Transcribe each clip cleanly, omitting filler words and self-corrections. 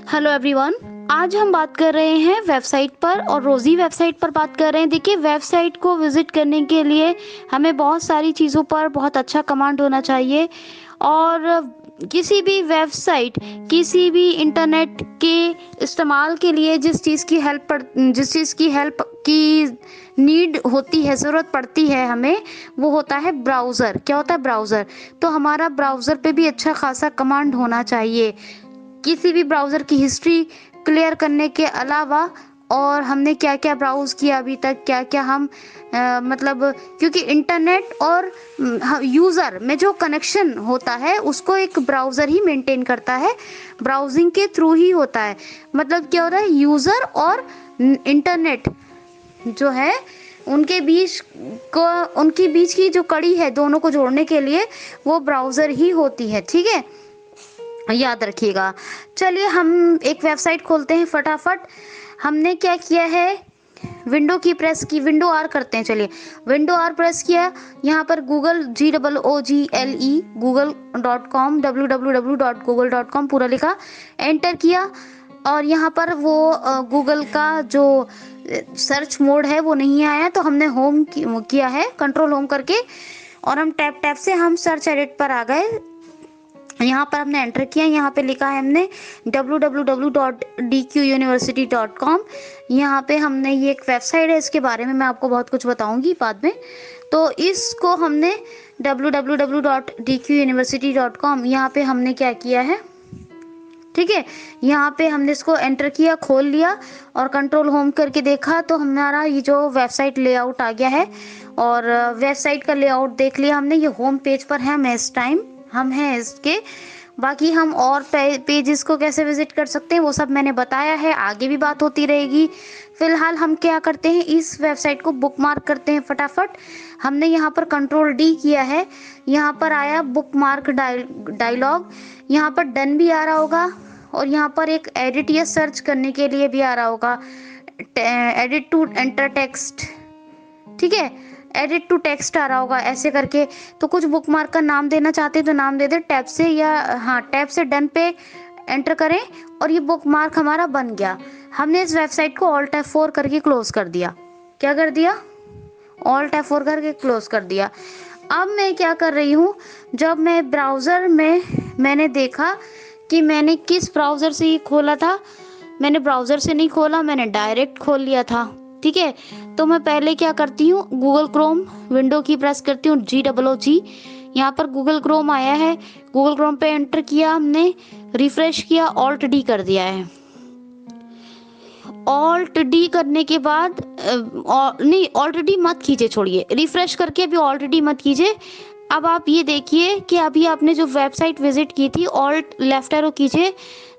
Hello everyone. आज हम बात कर रहे हैं वेबसाइट पर और रोज़ी वेबसाइट पर बात कर रहे हैं। देखिए, वेबसाइट को विज़िट करने के लिए हमें बहुत सारी चीज़ों पर बहुत अच्छा कमांड होना चाहिए और किसी भी वेबसाइट, किसी भी इंटरनेट के इस्तेमाल के लिए जिस चीज़ की हेल्प की नीड होती है, ज़रूरत पड़ती है हमें, वो होता है ब्राउज़र। क्या होता है? ब्राउज़र। तो हमारा ब्राउज़र पे भी अच्छा खासा कमांड होना चाहिए। किसी भी ब्राउज़र की हिस्ट्री क्लियर करने के अलावा और हमने क्या क्या ब्राउज़ किया अभी तक, क्या क्या हम मतलब, क्योंकि इंटरनेट और यूज़र में जो कनेक्शन होता है उसको एक ब्राउज़र ही मेंटेन करता है, ब्राउजिंग के थ्रू ही होता है। मतलब क्या होता है, यूज़र और इंटरनेट जो है उनके बीच की जो कड़ी है, दोनों को जोड़ने के लिए वो ब्राउज़र ही होती है। ठीक है, याद रखिएगा। चलिए हम एक वेबसाइट खोलते हैं फटाफट। हमने क्या किया है, विंडो आर करते हैं। चलिए, विंडो आर प्रेस किया। यहाँ पर गूगल google.com www.google.com पूरा लिखा, एंटर किया और यहाँ पर वो गूगल का जो सर्च मोड है वो नहीं आया, तो हमने होम किया है, कंट्रोल होम करके, और हम टैप टैप से हम सर्च एडिट पर आ गए। यहाँ पर हमने एंटर किया, यहाँ पे लिखा है हमने www.dquniversity.com। यहाँ पे हमने, ये एक वेबसाइट है, इसके बारे में मैं आपको बहुत कुछ बताऊंगी बाद में। तो इसको हमने www.dquniversity.com, यहाँ पे हमने क्या किया है, ठीक है, यहाँ पे हमने इसको एंटर किया, खोल लिया और कंट्रोल होम करके देखा तो हमारा ये जो वेबसाइट लेआउट आ गया है। और वेबसाइट का लेआउट देख लिया हमने, ये होम पेज पर है, हम इस टाइम हम हैं इसके। बाकी हम और पेजेस को कैसे विजिट कर सकते हैं वो सब मैंने बताया है, आगे भी बात होती रहेगी। फिलहाल हम क्या करते हैं, इस वेबसाइट को बुकमार्क करते हैं फटाफट। हमने यहाँ पर कंट्रोल डी किया है, यहाँ पर आया बुकमार्क डायलॉग, यहाँ पर डन भी आ रहा होगा और यहाँ पर एक एडिट या सर्च करने के लिए भी आ रहा होगा, एडिट टू एंटर टेक्स्ट। ठीक है, एडिट टू टेक्स्ट आ रहा होगा ऐसे करके। तो कुछ बुकमार्क का नाम देना चाहते हैं तो नाम दे दे टैब से, या हाँ, टैब से डन पे एंटर करें और ये बुकमार्क हमारा बन गया। हमने इस वेबसाइट को ऑल्ट F4 करके क्लोज कर दिया। क्या कर दिया? ऑल्ट F4 करके क्लोज कर दिया। अब मैं क्या कर रही हूँ, जब मैं ब्राउज़र में मैंने देखा कि मैंने किस ब्राउज़र से ये खोला था, मैंने ब्राउज़र से नहीं खोला, मैंने डायरेक्ट खोल लिया था। ठीक है, तो मैं पहले क्या करती हूँ, गूगल क्रोम विंडो की प्रेस करती हूँ, GOOG। यहाँ पर गूगल क्रोम आया है, गूगल क्रोम पे एंटर किया हमने, रिफ्रेश किया, ऑल्ट डी कर दिया है। ऑल्ट डी करने के बाद नहीं, ऑल्ट डी मत कीजिए, छोड़िए, रिफ्रेश करके अभी ऑल्ट डी मत कीजिए। अब आप ये देखिए कि अभी आपने जो वेबसाइट विजिट की थी, ऑल्ट लेफ्ट एरो कीजिए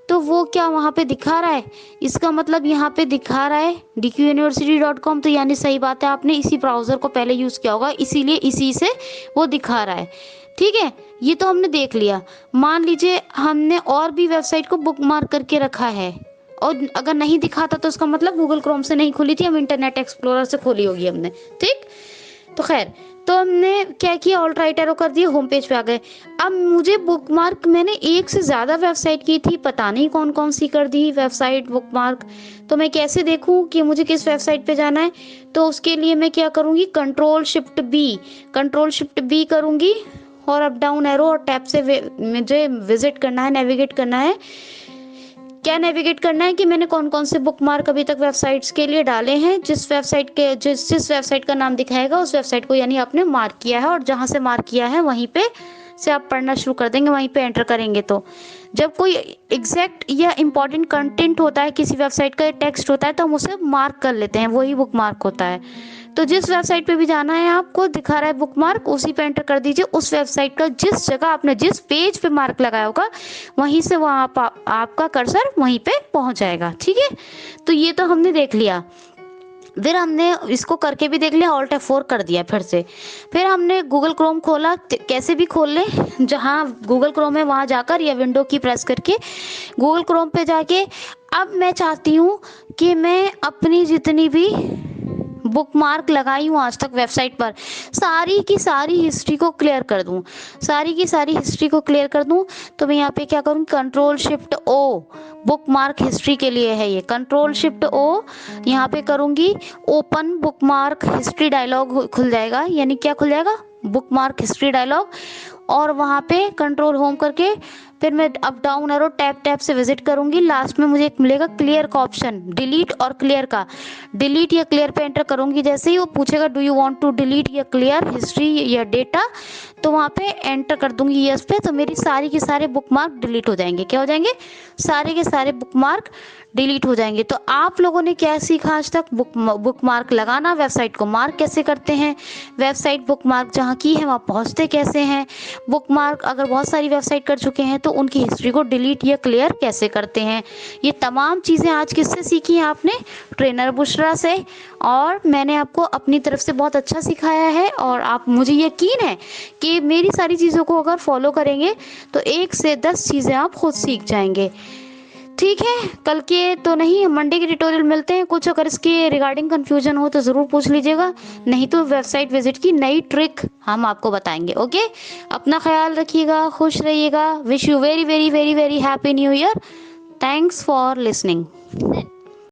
तो वो क्या वहाँ पे दिखा रहा है, इसका मतलब यहाँ पे दिखा रहा है dquniversity.com। तो यानी सही बात है, आपने इसी ब्राउज़र को पहले यूज़ किया होगा, इसीलिए इसी से वो दिखा रहा है। ठीक है, ये तो हमने देख लिया। मान लीजिए हमने और भी वेबसाइट को बुकमार्क करके रखा है और अगर नहीं दिखाता तो उसका मतलब गूगल क्रोम से नहीं खुली थी, हम इंटरनेट एक्सप्लोरर से खोली होगी हमने। ठीक, तो खैर, तो हमने क्या किया, ऑल्ट राइट एरो कर दिया, होम पेज पे आ गए। अब मुझे बुकमार्क, मैंने एक से ज़्यादा वेबसाइट की थी, पता नहीं कौन कौन सी कर दी वेबसाइट बुकमार्क, तो मैं कैसे देखूं कि मुझे किस वेबसाइट पे जाना है। तो उसके लिए मैं क्या करूंगी, कंट्रोल शिफ्ट बी करूंगी और अप डाउन एरो और टैब से मुझे विजिट करना है, नेविगेट करना है। क्या नेविगेट करना है कि मैंने कौन कौन से बुकमार्क अभी तक वेबसाइट्स के लिए डाले हैं, जिस वेबसाइट का नाम दिखाएगा उस वेबसाइट को यानी आपने मार्क किया है, और जहां से मार्क किया है वहीं पे से आप पढ़ना शुरू कर देंगे, वहीं पे एंटर करेंगे। तो जब कोई एग्जैक्ट या इंपॉर्टेंट कंटेंट होता है, किसी वेबसाइट का टेक्स्ट होता है, तो हम उसे मार्क कर लेते हैं, वही बुकमार्क होता है। तो जिस वेबसाइट पे भी जाना है, आपको दिखा रहा है बुकमार्क, उसी पे एंटर कर दीजिए। उस वेबसाइट का जिस जगह आपने जिस पेज पे मार्क लगाया होगा, वहीं से वहाँ आपका कर्सर वहीं पे पहुँच जाएगा। ठीक है, तो ये तो हमने देख लिया। फिर हमने इसको करके भी देख लिया, ऑल्ट F4 कर दिया फिर से। फिर हमने गूगल क्रोम खोला, कैसे भी खोल लें, जहाँ गूगल क्रोम है वहाँ जाकर या विंडो की प्रेस करके गूगल क्रोम पे जाके अब मैं चाहती हूँ कि मैं अपनी जितनी भी बुकमार्क लगाई हूँ आज तक वेबसाइट पर, सारी की सारी हिस्ट्री को क्लियर कर दूँ, सारी की सारी हिस्ट्री को क्लियर कर दूँ, तो मैं यहाँ पे क्या करूँ, कंट्रोल शिफ्ट ओ, बुकमार्क हिस्ट्री के लिए है ये, कंट्रोल शिफ्ट ओ यहाँ पे करूँगी, ओपन बुकमार्क हिस्ट्री डायलॉग खुल जाएगा, यानी क्या खुल जाएगा, बुकमार्क हिस्ट्री डायलॉग। और वहाँ पे कंट्रोल होम करके फिर मैं up down arrow tab tab से विजिट करूंगी, लास्ट में मुझे एक मिलेगा क्लियर का ऑप्शन, डिलीट और क्लियर का, डिलीट या क्लियर पे एंटर करूंगी, जैसे ही वो पूछेगा do you want to delete या क्लियर हिस्ट्री या डेटा, तो वहाँ पे एंटर कर दूंगी यस पे, तो मेरी सारी के सारे बुकमार्क डिलीट हो जाएंगे, क्या हो जाएंगे, सारे के सारे बुकमार्क डिलीट हो जाएंगे। तो आप लोगों ने क्या सीखा आज तक, बुकमार्क लगाना, वेबसाइट को मार्क कैसे करते हैं, वेबसाइट बुकमार्क जहाँ की है वहाँ पहुँचते कैसे हैं, बुकमार्क अगर बहुत सारी वेबसाइट कर चुके हैं तो उनकी हिस्ट्री को डिलीट या क्लियर कैसे करते हैं। ये तमाम चीज़ें आज किससे सीखी हैं आपने, ट्रेनर बुशरा से, और मैंने आपको अपनी तरफ से बहुत अच्छा सिखाया है, और आप, मुझे यकीन है कि मेरी सारी चीज़ों को अगर फॉलो करेंगे तो 1 से 10 चीज़ें आप खुद सीख जाएंगे। ठीक है, कल के तो नहीं, मंडे के ट्यूटोरियल मिलते हैं। कुछ अगर इसके रिगार्डिंग कंफ्यूजन हो तो ज़रूर पूछ लीजिएगा, नहीं तो वेबसाइट विजिट की नई ट्रिक हम आपको बताएंगे। ओके, अपना ख्याल रखिएगा, खुश रहिएगा, wish you very very very very happy new year, thanks for listening.